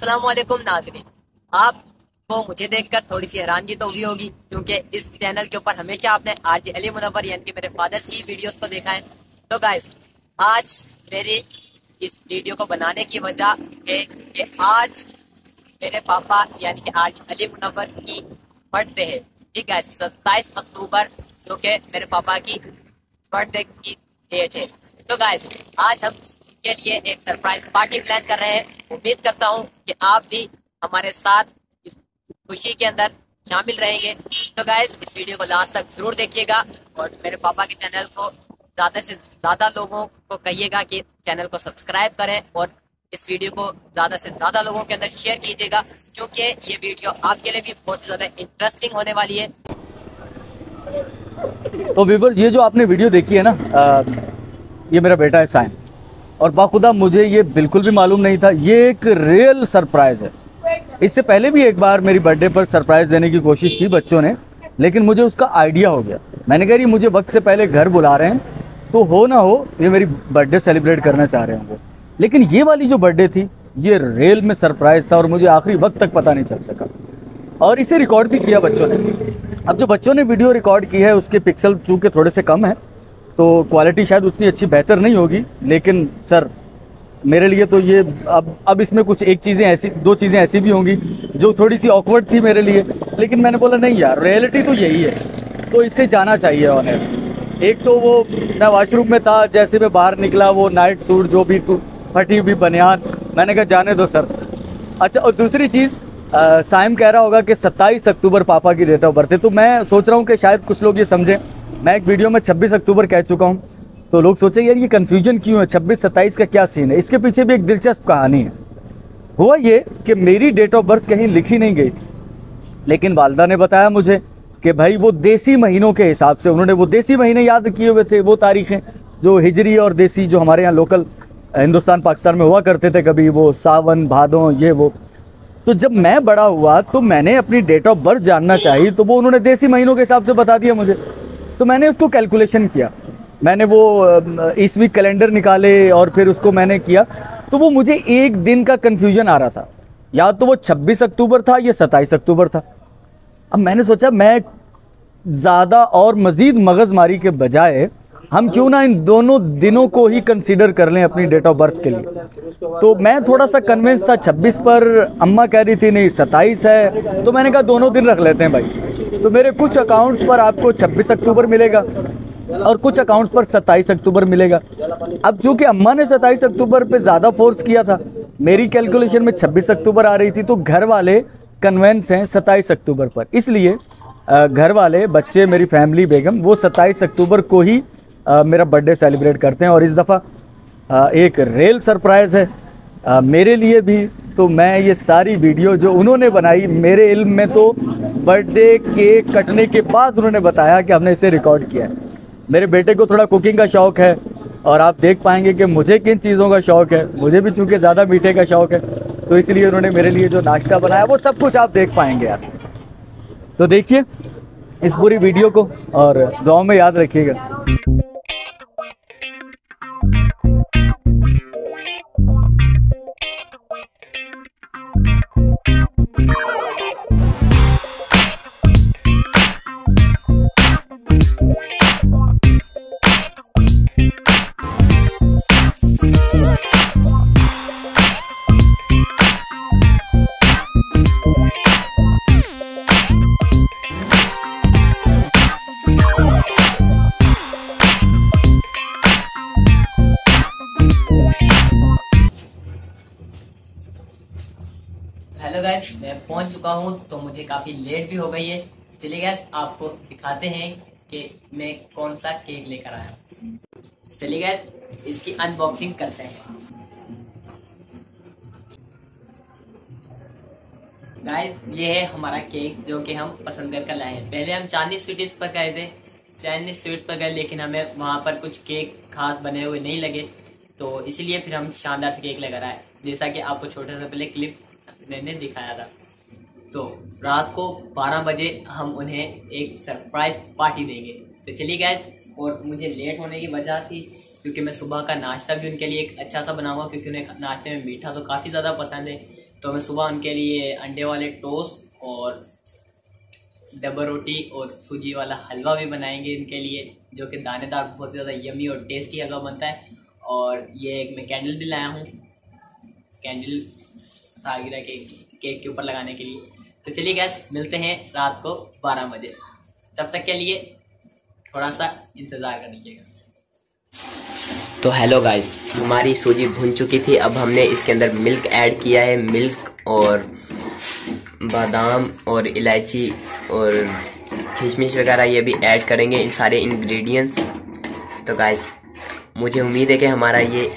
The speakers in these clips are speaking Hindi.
अस्सलाम वालेकुम नाज़रीन। आपको मुझे देखकर थोड़ी सी हैरानगी तो हुई होगी क्योंकि इस चैनल के ऊपर हमेशा आपने आरजे अली मुनव्वर यानी कि मेरे फादर्स की वीडियोस को देखा है। तो गाइस, आज मेरी इस वीडियो को बनाने की वजह है कि आज मेरे पापा यानी कि आरजे अली मुनव्वर की बर्थडे है। ठीक है, 27 अक्टूबर जो कि मेरे पापा की बर्थडे की डेट है। तो गाइस, आज हम के लिए एक सरप्राइज पार्टी प्लान कर रहे हैं। उम्मीद करता हूँ कि आप भी हमारे साथ इस खुशी के अंदर शामिल रहेंगे। तो गाइस, इस वीडियो को लास्ट तक जरूर देखिएगा और मेरे पापा के चैनल को ज़्यादा से ज़्यादा लोगों को कहिएगा कि चैनल को सब्सक्राइब करें और इस वीडियो को ज़्यादा से ज़्यादा लोगों के अंदर शेयर कीजिएगा क्योंकि ये वीडियो आपके लिए भी बहुत ज़्यादा इंटरेस्टिंग होने वाली है। तो व्यूअर्स, ये जो आपने वीडियो देखी है ना, ये मेरा बेटा है साइम, और बाखुदा मुझे ये बिल्कुल भी मालूम नहीं था। ये एक रियल सरप्राइज़ है। इससे पहले भी एक बार मेरी बर्थडे पर सरप्राइज़ देने की कोशिश की बच्चों ने, लेकिन मुझे उसका आइडिया हो गया। मैंने कहा मुझे वक्त से पहले घर बुला रहे हैं तो हो ना हो ये मेरी बर्थडे सेलिब्रेट करना चाह रहे हैं वो। लेकिन ये वाली जो बर्थडे थी ये रियल में सरप्राइज़ था और मुझे आखिरी वक्त तक पता नहीं चल सका। और इसे रिकॉर्ड भी किया बच्चों ने। अब जो बच्चों ने वीडियो रिकॉर्ड की है उसके पिक्सल चूँकि थोड़े से कम है तो क्वालिटी शायद उतनी अच्छी बेहतर नहीं होगी, लेकिन सर मेरे लिए तो ये अब इसमें कुछ दो चीज़ें ऐसी भी होंगी जो थोड़ी सी ऑकवर्ड थी मेरे लिए, लेकिन मैंने बोला नहीं यार, रियलिटी तो यही है तो इससे जाना चाहिए ऑनर। एक तो वो मैं वॉशरूम में था, जैसे मैं बाहर निकला वो नाइट सूट जो भी फटी हुई बनियान, मैंने कहा जाने दो सर। अच्छा, और दूसरी चीज़, साइम कह रहा होगा कि 27 अक्टूबर पापा की डेट ऑफ बर्थ है, तो मैं सोच रहा हूँ कि शायद कुछ लोग ये समझें। मैं एक वीडियो में 26 अक्टूबर कह चुका हूँ तो लोग सोचे यार ये कन्फ्यूजन क्यों है, 26-27 का क्या सीन है। इसके पीछे भी एक दिलचस्प कहानी है। हुआ ये कि मेरी डेट ऑफ बर्थ कहीं लिखी नहीं गई थी, लेकिन वालदा ने बताया मुझे कि भाई वो देसी महीनों के हिसाब से उन्होंने वो देसी महीने याद किए हुए थे, वो तारीखें जो हिजरी और देसी जो हमारे यहाँ लोकल हिंदुस्तान पाकिस्तान में हुआ करते थे, कभी वो सावन भादों ये वो। तो जब मैं बड़ा हुआ तो मैंने अपनी डेट ऑफ बर्थ जानना चाहिए, तो वो उन्होंने देसी महीनों के हिसाब से बता दिया मुझे। तो मैंने उसको कैलकुलेशन किया, मैंने वो ईस्वी कैलेंडर निकाले और फिर उसको मैंने किया, तो वो मुझे एक दिन का कन्फ्यूजन आ रहा था, या तो वो 26 अक्टूबर था या 27 अक्टूबर था। अब मैंने सोचा मैं ज़्यादा और मज़ीद मगज़मारी के बजाय हम क्यों ना इन दोनों दिनों को ही कंसीडर कर लें अपनी डेट ऑफ बर्थ के लिए। तो मैं थोड़ा सा कन्विंस था 26 पर, अम्मा कह रही थी नहीं 27 है, तो मैंने कहा दोनों दिन रख लेते हैं भाई। तो मेरे कुछ अकाउंट्स पर आपको 26 अक्टूबर मिलेगा और कुछ अकाउंट्स पर 27 अक्टूबर मिलेगा। अब चूँकि अम्मा ने 27 अक्टूबर पे ज़्यादा फोर्स किया था, मेरी कैलकुलेशन में 26 अक्टूबर आ रही थी, तो घर वाले कन्वेंस हैं 27 अक्टूबर पर। इसलिए घर वाले, बच्चे, मेरी फैमिली, बेगम, वो 27 अक्टूबर को ही मेरा बर्थडे सेलिब्रेट करते हैं। और इस दफ़ा एक रियल सरप्राइज़ है मेरे लिए भी। तो मैं ये सारी वीडियो जो उन्होंने बनाई, मेरे इल्म में तो बर्थडे केक कटने के बाद उन्होंने बताया कि हमने इसे रिकॉर्ड किया है। मेरे बेटे को थोड़ा कुकिंग का शौक़ है और आप देख पाएंगे कि मुझे किन चीज़ों का शौक़ है। मुझे भी चूँकि ज़्यादा मीठे का शौक़ है, तो इसलिए उन्होंने मेरे लिए जो नाश्ता बनाया वो सब कुछ आप देख पाएंगे यार। तो देखिए इस पूरी वीडियो को और दुआओं में याद रखिएगा। हेलो गाइस, मैं पहुंच चुका हूं तो मुझे काफ़ी लेट भी हो गई है। चलिए गाइस, आपको दिखाते हैं कि मैं कौन सा केक लेकर आया हूं। चलिए गाइस, इसकी अनबॉक्सिंग करते हैं। गाइस, ये है हमारा केक जो कि हम पसंद करके लाए हैं। पहले हम चाइनीज स्वीट्स पर गए थे, चाइनीज स्वीट्स पर गए, लेकिन हमें वहाँ पर कुछ केक खास बने हुए नहीं लगे, तो इसीलिए फिर हम शानदार से केक लेकर आए, जैसा कि आपको छोटा सा पहले क्लिप मैंने दिखाया था। तो रात को 12 बजे हम उन्हें एक सरप्राइज पार्टी देंगे। तो चलिए गाइस, और मुझे लेट होने की वजह थी क्योंकि मैं सुबह का नाश्ता भी उनके लिए एक अच्छा सा बनाऊंगा, क्योंकि उन्हें नाश्ते में मीठा तो काफ़ी ज़्यादा पसंद है। तो मैं सुबह उनके लिए अंडे वाले टोस्ट और डबल रोटी और सूजी वाला हलवा भी बनाएंगे इनके लिए, जो कि दानेदार बहुत ज़्यादा यमी और टेस्टी हलवा बनता है। और ये एक मैं कैंडल भी लाया हूँ, कैंडल सालगिरह के केक के ऊपर लगाने के लिए। तो चलिए गैस, मिलते हैं रात को 12 बजे, तब तक के लिए थोड़ा सा इंतज़ार कर लीजिएगा। तो हेलो गाइस, हमारी सूजी भुन चुकी थी। अब हमने इसके अंदर मिल्क ऐड किया है, मिल्क और बादाम और इलायची और किशमिश वगैरह ये भी ऐड करेंगे, इन सारे इंग्रेडिएंट्स। तो गाइस, मुझे उम्मीद है कि हमारा ये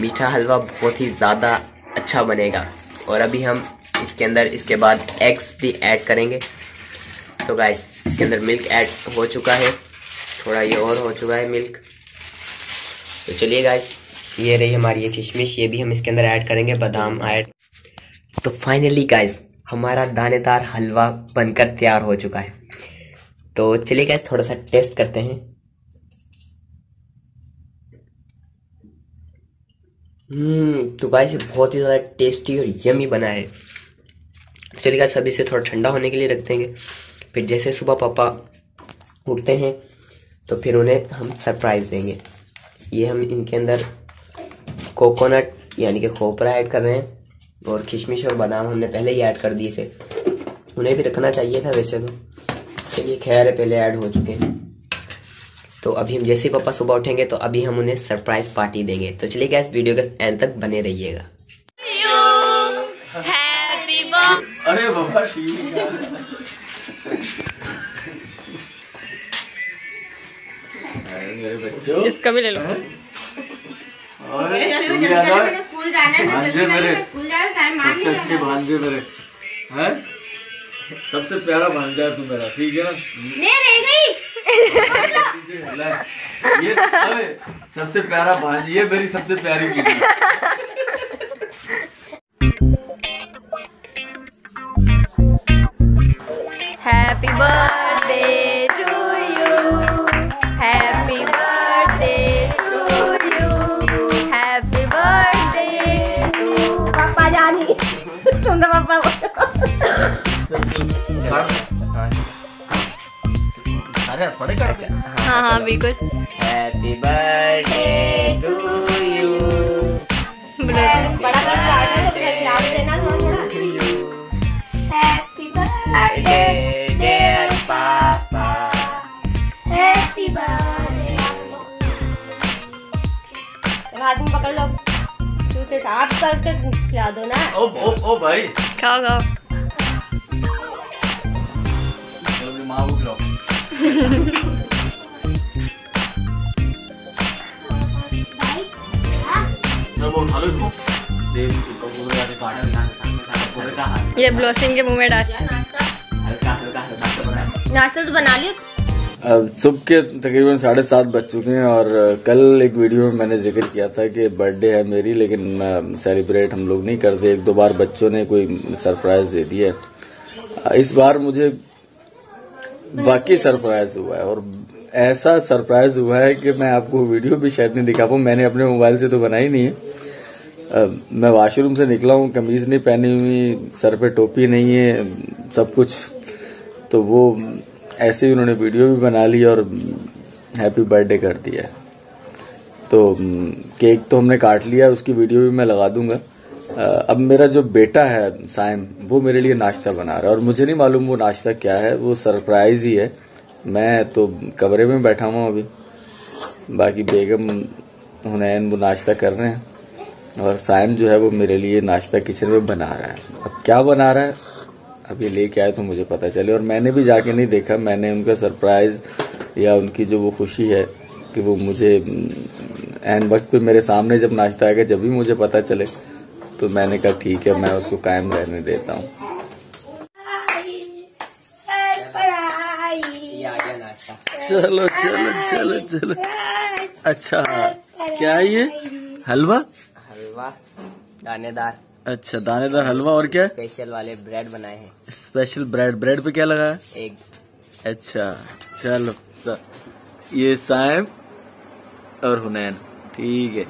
मीठा हलवा बहुत ही ज़्यादा अच्छा बनेगा। और अभी हम इसके अंदर इसके बाद एग्स भी ऐड करेंगे। तो गाइस, इसके अंदर मिल्क ऐड हो चुका है, थोड़ा ये और हो चुका है मिल्क। तो चलिए गाइस, ये रही हमारी ये किशमिश, ये भी हम इसके अंदर ऐड करेंगे, बादाम ऐड। तो फाइनली गाइस, हमारा दानेदार हलवा बनकर तैयार हो चुका है। तो चलिए गाइस, थोड़ा सा टेस्ट करते हैं। तो गाइस, बहुत ही ज़्यादा टेस्टी और यमी बना है। चलिए गाइस, अभी से थोड़ा ठंडा होने के लिए रख देंगे। फिर जैसे सुबह पापा उठते हैं तो फिर उन्हें हम सरप्राइज़ देंगे। ये हम इनके अंदर कोकोनट यानी कि खोपरा ऐड कर रहे हैं, और किशमिश और बादाम हमने पहले ही ऐड कर दिए थे, उन्हें भी रखना चाहिए था वैसे तो। चलिए खैर, पहले ऐड हो चुके हैं। तो अभी हम जैसे ही पापा सुबह उठेंगे तो अभी हम उन्हें सरप्राइज पार्टी देंगे। तो चलिए गैस, वीडियो के एंड तक बने रहिएगा। अरे बाबा, मेरे बच्चों, इसका भी ले लो। भांजे मेरे सबसे अच्छे भांजे मेरे हैं, सबसे प्यारा भांजा है तू मेरा, ठीक है ना। ये सबसे प्यारा भांजी, ये मेरी सबसे प्यारी बीवी। Happy birthday to you, happy birthday to you, happy birthday to पापा जानी। सुंदर पापा। अरे पढ़े कर। हाँ बिल्कुल। हैप्पी बर्थडे टू यू, बड़ा देना थोड़ा। हैप्पी बर्थडे डियर पापा, हैप्पी बर्थडे। हाथ में पकड़ लो, दूसरे साफ करके खिला दो ना। ओ भाई, खाओ खाओ। माँ को खिलाओ। ये ब्लॉसिंग के मुंह में डाल। नाश्ता तो बना लिया। अब सुबह के तकरीबन 7:30 बज चुके हैं, और कल एक वीडियो में मैंने जिक्र किया था कि बर्थडे है मेरी, लेकिन सेलिब्रेट हम लोग नहीं करते। 1-2 बार बच्चों ने कोई सरप्राइज दे दिया है। इस बार मुझे वाकई सरप्राइज हुआ है, और ऐसा सरप्राइज हुआ है कि मैं आपको वीडियो भी शायद नहीं दिखा पाऊँ। मैंने अपने मोबाइल से तो बनाई नहीं है। मैं वॉशरूम से निकला हूँ, कमीज नहीं पहनी हुई, सर पे टोपी नहीं है, सब कुछ। तो वो ऐसे ही उन्होंने वीडियो भी बना ली और हैप्पी बर्थडे कर दिया। तो केक तो हमने काट लिया, उसकी वीडियो भी मैं लगा दूंगा। अब मेरा जो बेटा है साइम, वो मेरे लिए नाश्ता बना रहा है, और मुझे नहीं मालूम वो नाश्ता क्या है, वो सरप्राइज ही है। मैं तो कमरे में बैठा हुआ अभी, बाकी बेगम हुनैन वो नाश्ता कर रहे हैं, और साइम जो है वो मेरे लिए नाश्ता किचन में बना रहा है। अब क्या बना रहा है, अभी लेके आए तो मुझे पता चले। और मैंने भी जाके नहीं देखा, मैंने उनका सरप्राइज या उनकी जो वो खुशी है कि वो मुझे एन वक्त पे मेरे सामने जब नाश्ता आएगा, जब भी मुझे पता चले, तो मैंने कहा ठीक है, मैं उसको कायम रहने देता हूँ। चलो चलो चलो चलो। अच्छा, क्या है ये? हलवा? हलवा दानेदार। अच्छा, दानेदार हलवा। और क्या? स्पेशल वाले ब्रेड बनाए हैं। Special bread. ब्रेड पे क्या लगा है? एग। अच्छा चलो, ये साइम और हुनैन, ठीक है।